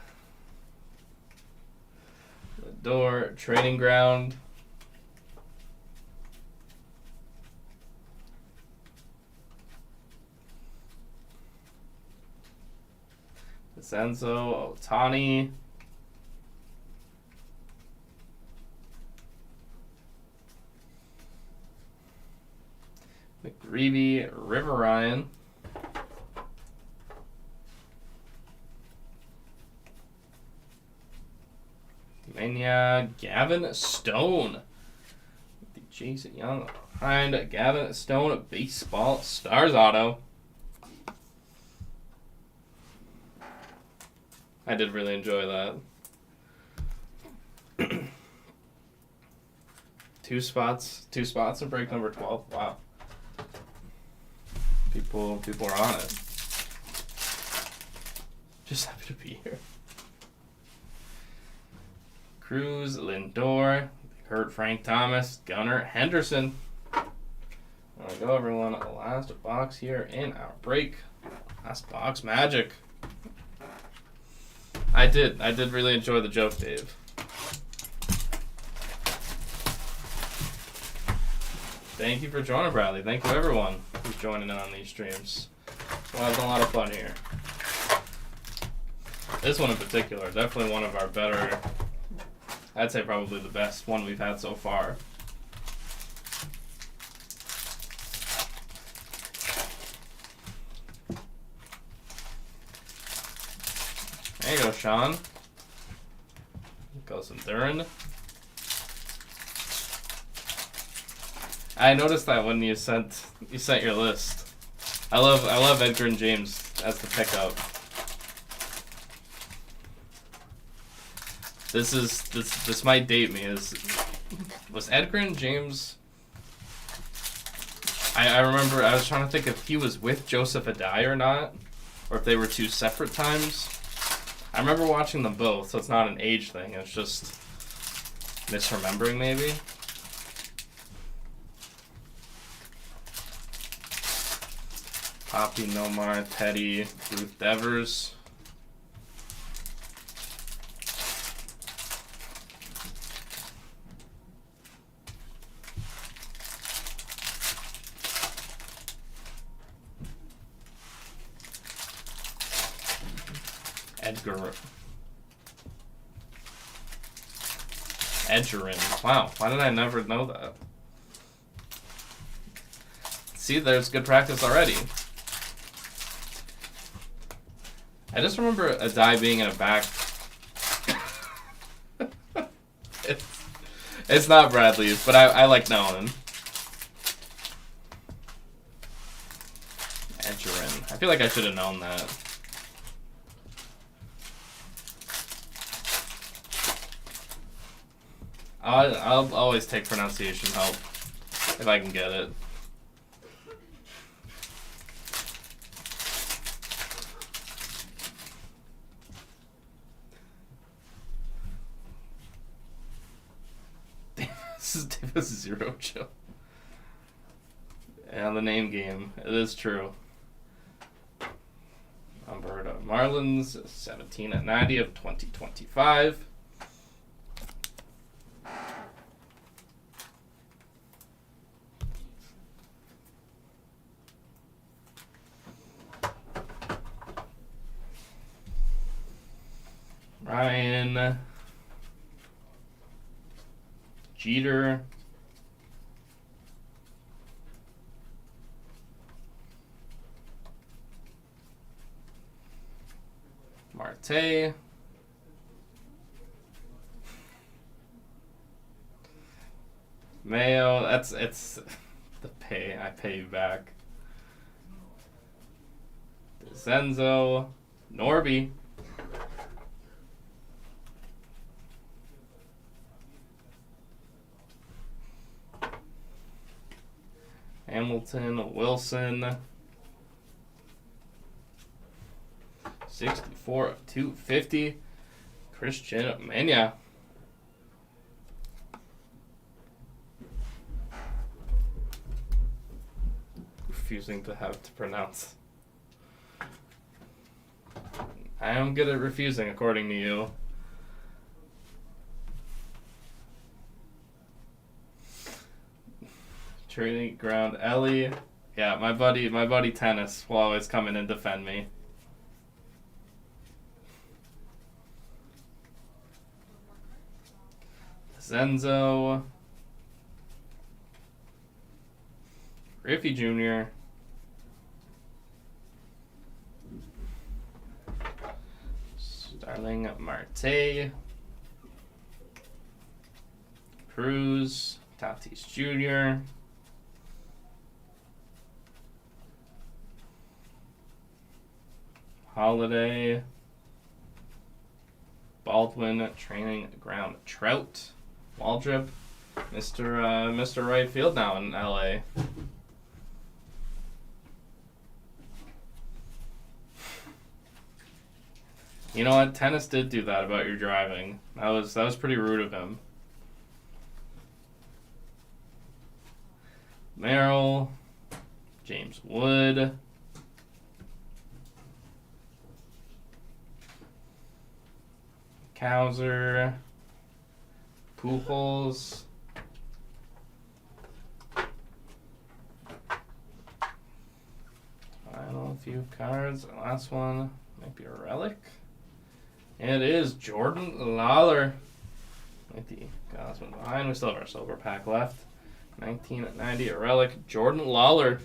The door. Training ground. Senzo, Otani. McGreevy, River Ryan. Mania, Gavin Stone. The Jason Young behind Gavin Stone, Baseball Stars Auto. I did really enjoy that. Two spots in break number 12. Wow. People are on it. Just happy to be here. Cruz, Lindor, Kurt, Frank Thomas, Gunnar, Henderson. There we go, everyone. Last box here in our break. Last box magic. I did really enjoy the joke, Dave. Thank you for joining, Bradley. Thank you, everyone, who's joining in on these streams. We're having a lot of fun here. This one in particular, definitely one of our better, I'd say probably the best one we've had so far. There you go, Sean. Goes some Duran. I noticed that when you sent your list. I love Edgar and James as the pickup. This might date me. Was Edgar and James? I remember I was trying to think if he was with Joseph Adai or not, or if they were two separate times. I remember watching them both, so it's not an age thing. It's just misremembering maybe. Poppy, Nomar, Teddy, Ruth Devers. Edgerin. Wow, why did I never know that? See, there's good practice already. I just remember a die being in a back. It's not Bradley's, but I like knowing him. Edgerin. I feel like I should have known that. I'll always take pronunciation help if I can get it. This is Davis Zero Chill. And the name game, it is true. Alberta Marlins, 17/90 of 2025. Ryan, Jeter, Marte, Mayo. It's the pay. I pay you back. Zenzo, Norby. Hamilton, Wilson, 64 of 250, Christian Mania. Refusing to have to pronounce. I am good at refusing, according to you. Training ground Ellie. Yeah, my buddy Tennis will always come in and defend me. Zenzo. Griffey Jr. Starling Marte. Cruz. Tatis Jr. Holiday, Baldwin, training ground Trout, Waldrop, Mr. Right Field now in LA. You know what? Tennis did do that about your driving. That was pretty rude of him. Merrill, James Wood, Cowser, Pujols, final few cards. Last one might be a relic. It is Jordan Lawler. Might be Gosman behind. We still have our silver pack left. 1990, a relic. Jordan Lawler.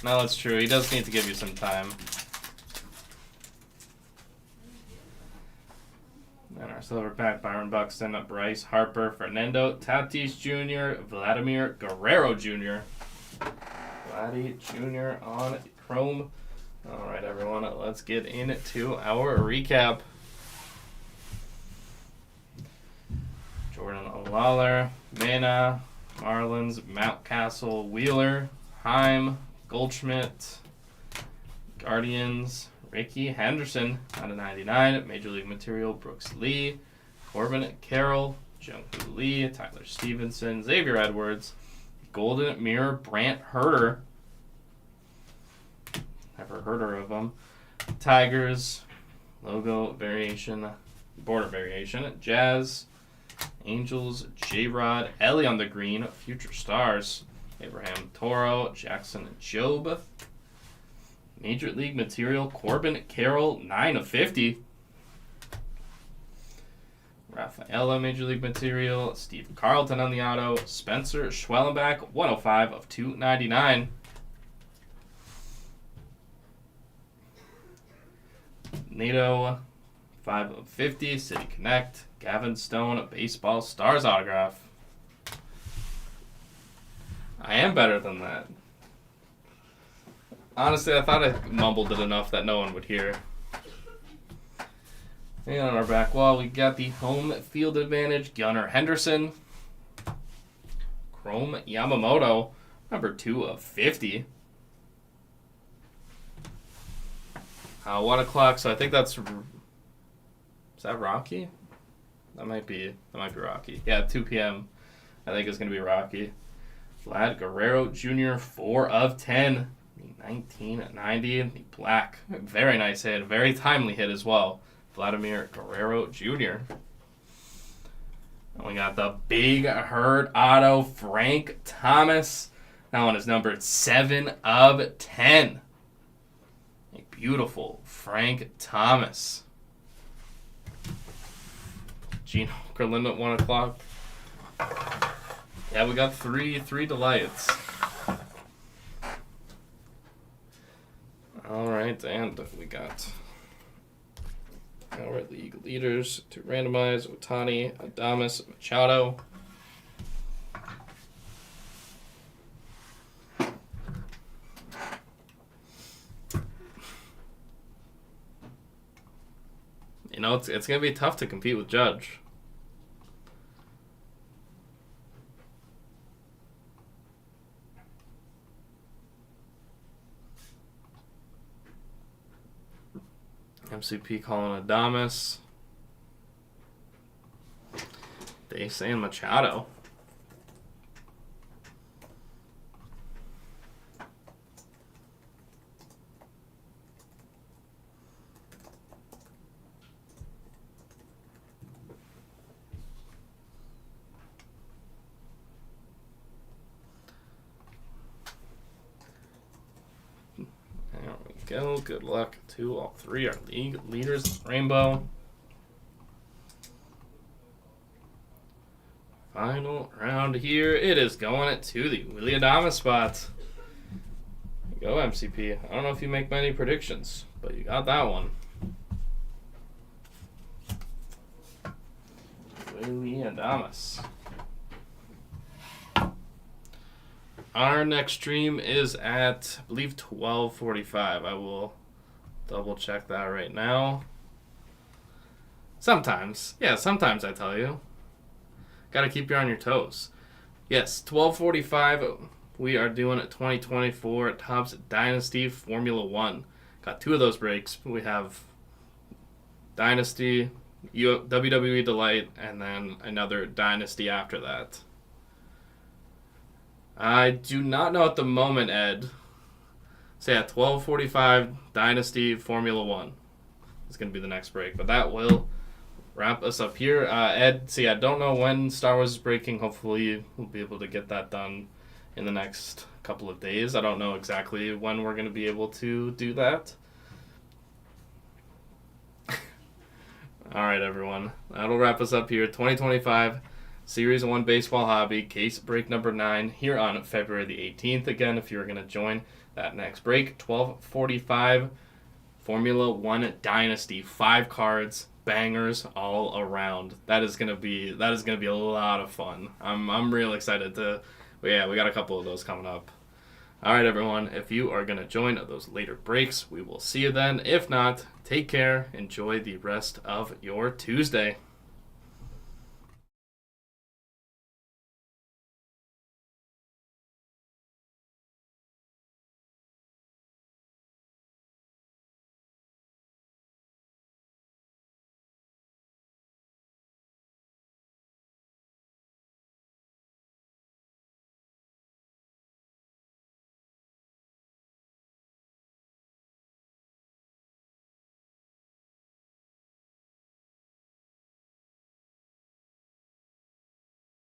No, that's true. He does need to give you some time. And our silver pack, Byron Buxton, Bryce Harper, Fernando Tatis Jr., Vladimir Guerrero Jr. Vladdy Jr. on Chrome. All right, everyone, let's get into our recap. Jordan Lawler, Mena, Marlins, Mountcastle, Wheeler, Heim, Goldschmidt, Guardians, Ricky Henderson out of 99, Major League Material, Brooks Lee, Corbin Carroll, Jung-Hoo Lee, Tyler Stevenson, Xavier Edwards, Golden Mirror, Brant Herter, never heard of him, Tigers, logo variation, border variation, Jazz, Angels, J-Rod, Ellie on the green, Future Stars, Abraham Toro, Jackson Jobe, Major League Material, Corbin Carroll, 9 of 50. Rafaela, Major League Material, Steve Carlton on the auto, Spencer Schwellenbach, 105 of 299. Nato, 5 of 50, City Connect, Gavin Stone, Baseball Stars autograph. I am better than that. Honestly, I thought I mumbled it enough that no one would hear. And on our back wall, we got the home field advantage, Gunnar Henderson. Chrome Yamamoto, number 2 of 50. 1 o'clock, so I think that's... Is that Rocky? That might be Rocky. Yeah, 2 p.m. I think it's going to be Rocky. Vlad Guerrero Jr., 4 of 10. 1990, the black. Very nice hit. Very timely hit as well. Vladimir Guerrero Jr. And we got the big hurt auto, Frank Thomas. That one is numbered 7 of 10. A beautiful Frank Thomas. Gene Okerlund at 1 o'clock. Yeah, we got three delights. All right, and we got our league leaders to randomize: Ohtani, Adames, Machado. You know, it's going to be tough to compete with Judge. MCP calling Adames. They saying Machado. Go. Good luck to all three. Our league leaders, Rainbow. Final round here. It is going to the Willy Adames spot. Go, MCP. I don't know if you make many predictions, but you got that one. Willy Adames. Our next stream is at, I believe, 12:45. I will double check that right now. Sometimes. Yeah, sometimes I tell you. Gotta keep you on your toes. Yes, 12:45. We are doing it 2024 Topps Dynasty Formula 1. Got 2 of those breaks. We have Dynasty, WWE Delight, and then another Dynasty after that. I do not know at the moment, Ed. So yeah, 12:45 Dynasty Formula 1 is going to be the next break. But that will wrap us up here. Ed, see, I don't know when Star Wars is breaking. Hopefully we'll be able to get that done in the next couple of days. I don't know exactly when we're going to be able to do that. All right, everyone. That'll wrap us up here. 2025 Series 1 Baseball Hobby, case break number 9, here on February the 18th. Again, if you're going to join that next break, 12:45 Formula 1 Dynasty. 5 cards, bangers all around. That is going to be a lot of fun. I'm real excited to. We got a couple of those coming up. All right, everyone. If you are going to join those later breaks, we will see you then. If not, take care. Enjoy the rest of your Tuesday.